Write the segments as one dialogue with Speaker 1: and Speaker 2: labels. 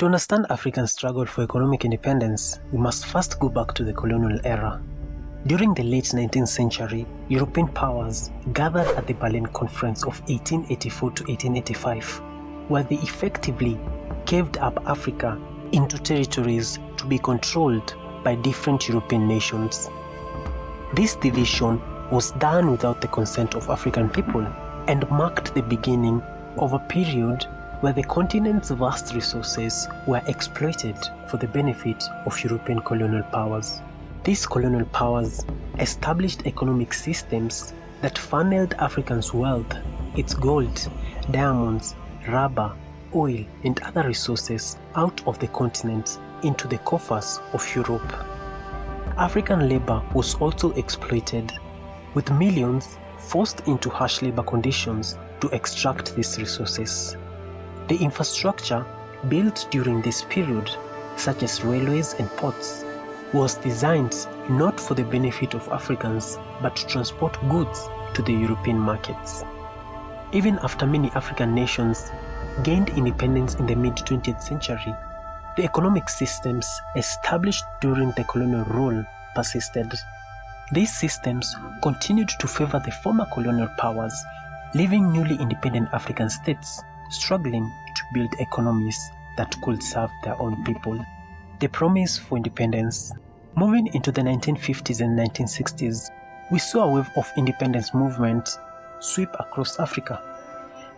Speaker 1: To understand Africa's struggle for economic independence, we must first go back to the colonial era. During the late 19th century, European powers gathered at the Berlin Conference of 1884 to 1885, where they effectively carved up Africa into territories to be controlled by different European nations. This division was done without the consent of African people and marked the beginning of a period where the continent's vast resources were exploited for the benefit of European colonial powers. These colonial powers established economic systems that funneled Africans' wealth, its gold, diamonds, rubber, oil, and other resources out of the continent into the coffers of Europe. African labor was also exploited, with millions forced into harsh labor conditions to extract these resources. The infrastructure built during this period, such as railways and ports, was designed not for the benefit of Africans but to transport goods to the European markets. Even after many African nations gained independence in the mid-20th century, the economic systems established during the colonial rule persisted. These systems continued to favor the former colonial powers, leaving newly independent African states struggling to build economies that could serve their own people. The promise for independence. Moving into the 1950s and 1960s, we saw a wave of independence movement sweep across Africa.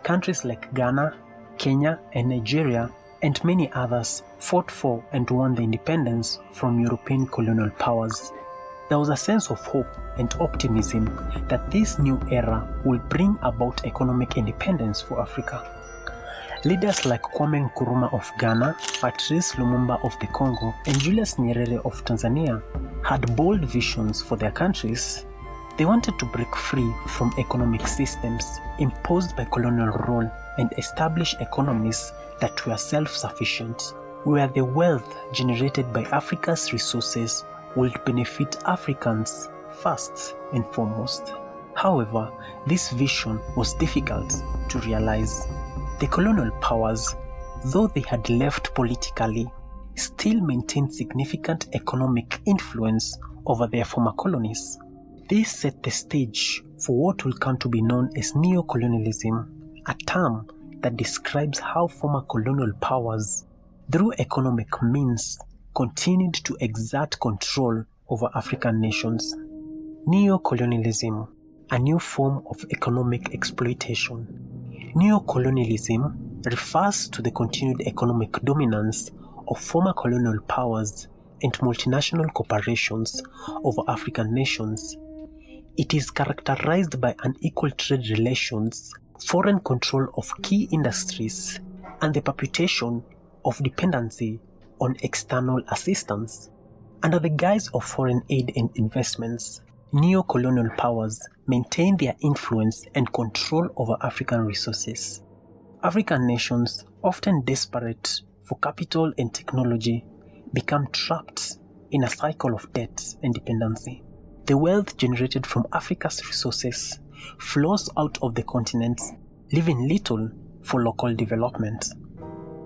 Speaker 1: Countries like Ghana, Kenya, and Nigeria, and many others fought for and won the independence from European colonial powers. There was a sense of hope and optimism that this new era will bring about economic independence for Africa. Leaders like Kwame Nkrumah of Ghana, Patrice Lumumba of the Congo, and Julius Nyerere of Tanzania had bold visions for their countries. They wanted to break free from economic systems imposed by colonial rule and establish economies that were self-sufficient, where the wealth generated by Africa's resources would benefit Africans first and foremost. However, this vision was difficult to realize. The colonial powers, though they had left politically, still maintained significant economic influence over their former colonies. This set the stage for what will come to be known as neocolonialism, a term that describes how former colonial powers, through economic means, continued to exert control over African nations. Neocolonialism, a new form of economic exploitation. Neocolonialism refers to the continued economic dominance of former colonial powers and multinational corporations over African nations. It is characterized by unequal trade relations, foreign control of key industries, and the perpetuation of dependency on external assistance. Under the guise of foreign aid and investments, neo-colonial powers maintain their influence and control over African resources. African nations, often desperate for capital and technology, become trapped in a cycle of debt and dependency. The wealth generated from Africa's resources flows out of the continent, leaving little for local development.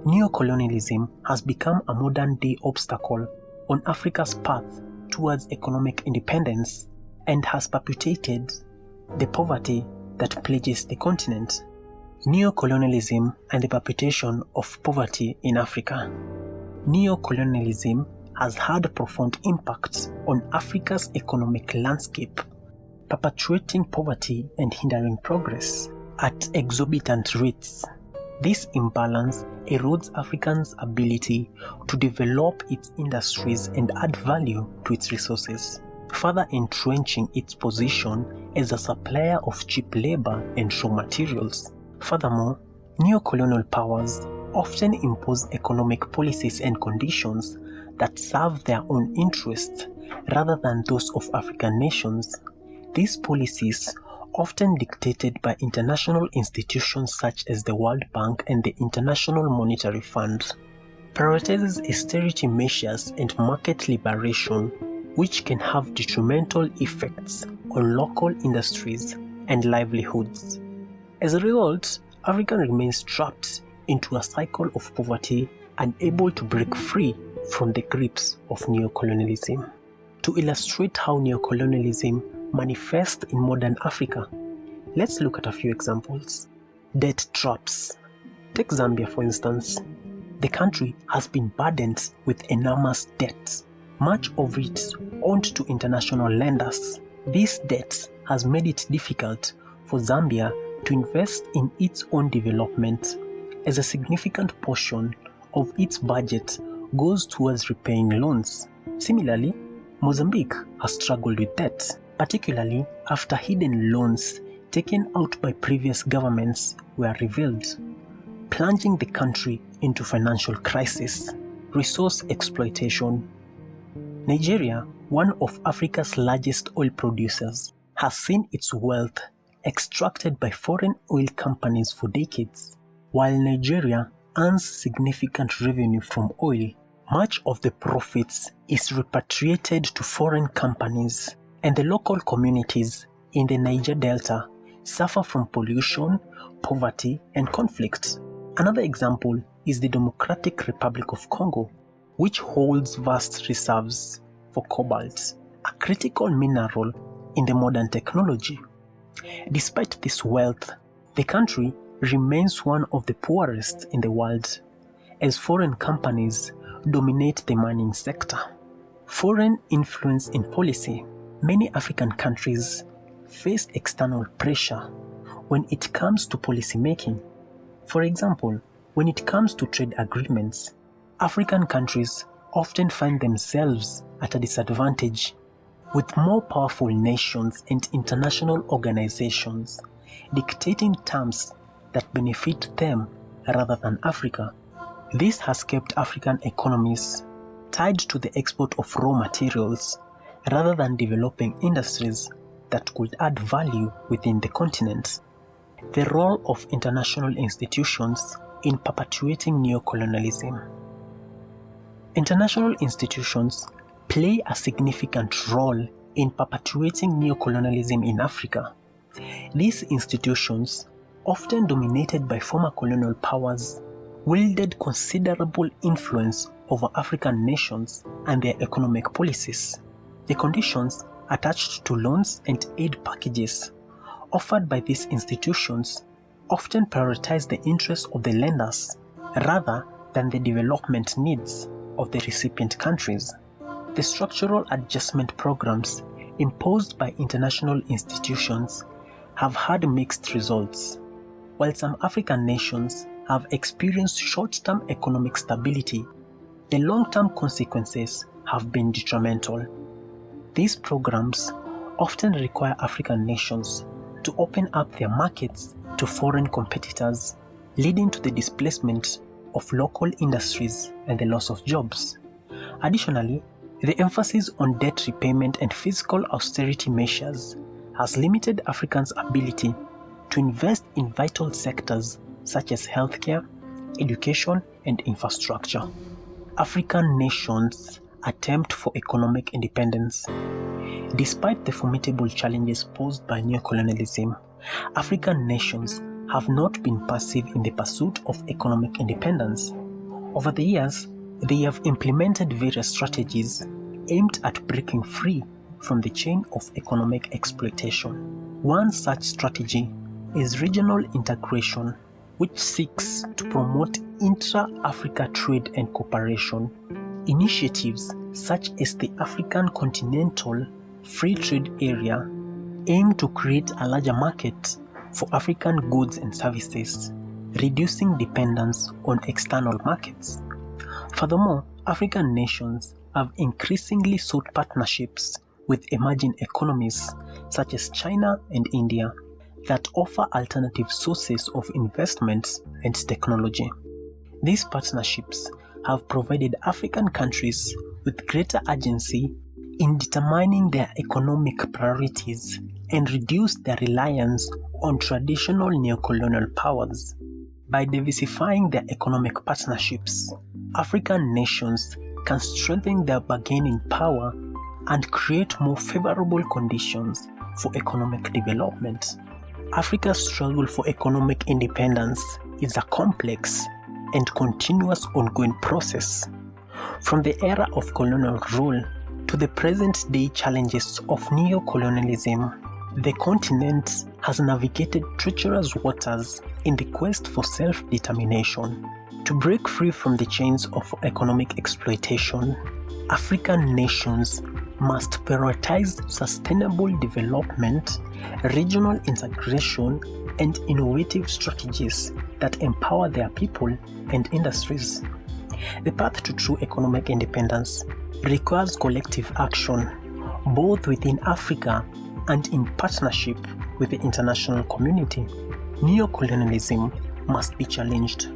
Speaker 1: Neocolonialism has become a modern-day obstacle on Africa's path towards economic independence and has perpetuated the poverty that plagues the continent. Neocolonialism and the perpetuation of poverty in Africa. Neocolonialism has had a profound impact on Africa's economic landscape, perpetuating poverty and hindering progress at exorbitant rates. This imbalance erodes Africans' ability to develop its industries and add value to its resources, further entrenching its position as a supplier of cheap labor and raw materials. Furthermore, neocolonial powers often impose economic policies and conditions that serve their own interests rather than those of African nations. These policies, often dictated by international institutions such as the World Bank and the International Monetary Fund, prioritizes austerity measures and market liberation, which can have detrimental effects on local industries and livelihoods. As a result, Africa remains trapped into a cycle of poverty unable to break free from the grips of neocolonialism. To illustrate how neocolonialism manifests in modern Africa, let's look at a few examples. Debt traps. Take Zambia for instance. The country has been burdened with enormous debt, much of it owed to international lenders. This debt has made it difficult for Zambia to invest in its own development, as a significant portion of its budget goes towards repaying loans. Similarly, Mozambique has struggled with debt, particularly after hidden loans taken out by previous governments were revealed, plunging the country into financial crisis. Resource exploitation. Nigeria, one of Africa's largest oil producers, has seen its wealth extracted by foreign oil companies for decades. While Nigeria earns significant revenue from oil, much of the profits is repatriated to foreign companies, and the local communities in the Niger Delta suffer from pollution, poverty, and conflict. Another example is the Democratic Republic of Congo, which holds vast reserves for cobalt, a critical mineral in the modern technology. Despite this wealth, the country remains one of the poorest in the world, as foreign companies dominate the mining sector. Foreign influence in policy. Many African countries face external pressure when it comes to policy making. For example, when it comes to trade agreements, African countries often find themselves at a disadvantage, with more powerful nations and international organizations dictating terms that benefit them rather than Africa. This has kept African economies tied to the export of raw materials rather than developing industries that could add value within the continent. The role of international institutions in perpetuating neocolonialism. International institutions play a significant role in perpetuating neocolonialism in Africa. These institutions, often dominated by former colonial powers, wielded considerable influence over African nations and their economic policies. The conditions attached to loans and aid packages offered by these institutions often prioritize the interests of the lenders rather than the development needs of the recipient countries. The structural adjustment programs imposed by international institutions have had mixed results. While some African nations have experienced short-term economic stability, the long-term consequences have been detrimental. These programs often require African nations to open up their markets to foreign competitors, leading to the displacement of local industries and the loss of jobs. Additionally, the emphasis on debt repayment and fiscal austerity measures has limited Africans' ability to invest in vital sectors such as healthcare, education, and infrastructure. African nations attempt for economic independence. Despite the formidable challenges posed by neocolonialism, African nations have not been passive in the pursuit of economic independence. Over the years, they have implemented various strategies aimed at breaking free from the chain of economic exploitation. One such strategy is regional integration, which seeks to promote intra-Africa trade and cooperation. Initiatives such as the African Continental Free Trade Area aim to create a larger market for African goods and services, reducing dependence on external markets. Furthermore, African nations have increasingly sought partnerships with emerging economies such as China and India that offer alternative sources of investment and technology. These partnerships have provided African countries with greater agency in determining their economic priorities and reduced their reliance on traditional neocolonial powers. By diversifying their economic partnerships, African nations can strengthen their bargaining power and create more favorable conditions for economic development. Africa's struggle for economic independence is a complex and continuous ongoing process. From the era of colonial rule to the present-day challenges of neocolonialism, the continent has navigated treacherous waters in the quest for self-determination. To break free from the chains of economic exploitation, African nations must prioritize sustainable development, regional integration, and innovative strategies that empower their people and industries. The path to true economic independence requires collective action, both within Africa and in partnership with the international community. Neocolonialism must be challenged,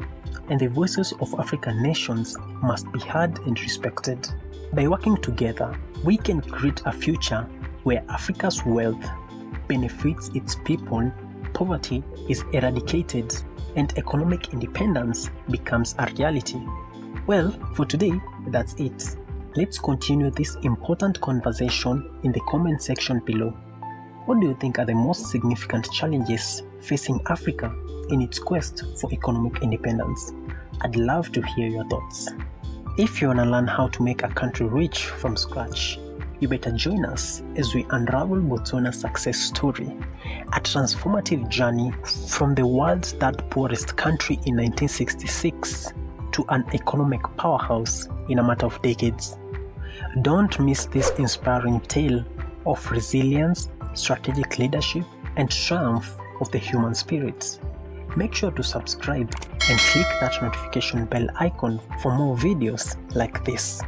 Speaker 1: and the voices of African nations must be heard and respected. By working together, we can create a future where Africa's wealth benefits its people, poverty is eradicated, and economic independence becomes a reality. Well, for today, that's it. Let's continue this important conversation in the comment section below. What do you think are the most significant challenges facing Africa in its quest for economic independence? I'd love to hear your thoughts. If you want to learn how to make a country rich from scratch, you better join us as we unravel Botswana's success story, a transformative journey from the world's third poorest country in 1966 to an economic powerhouse in a matter of decades. Don't miss this inspiring tale of resilience, strategic leadership, and triumph of the human spirit. Make sure to subscribe and click that notification bell icon for more videos like this.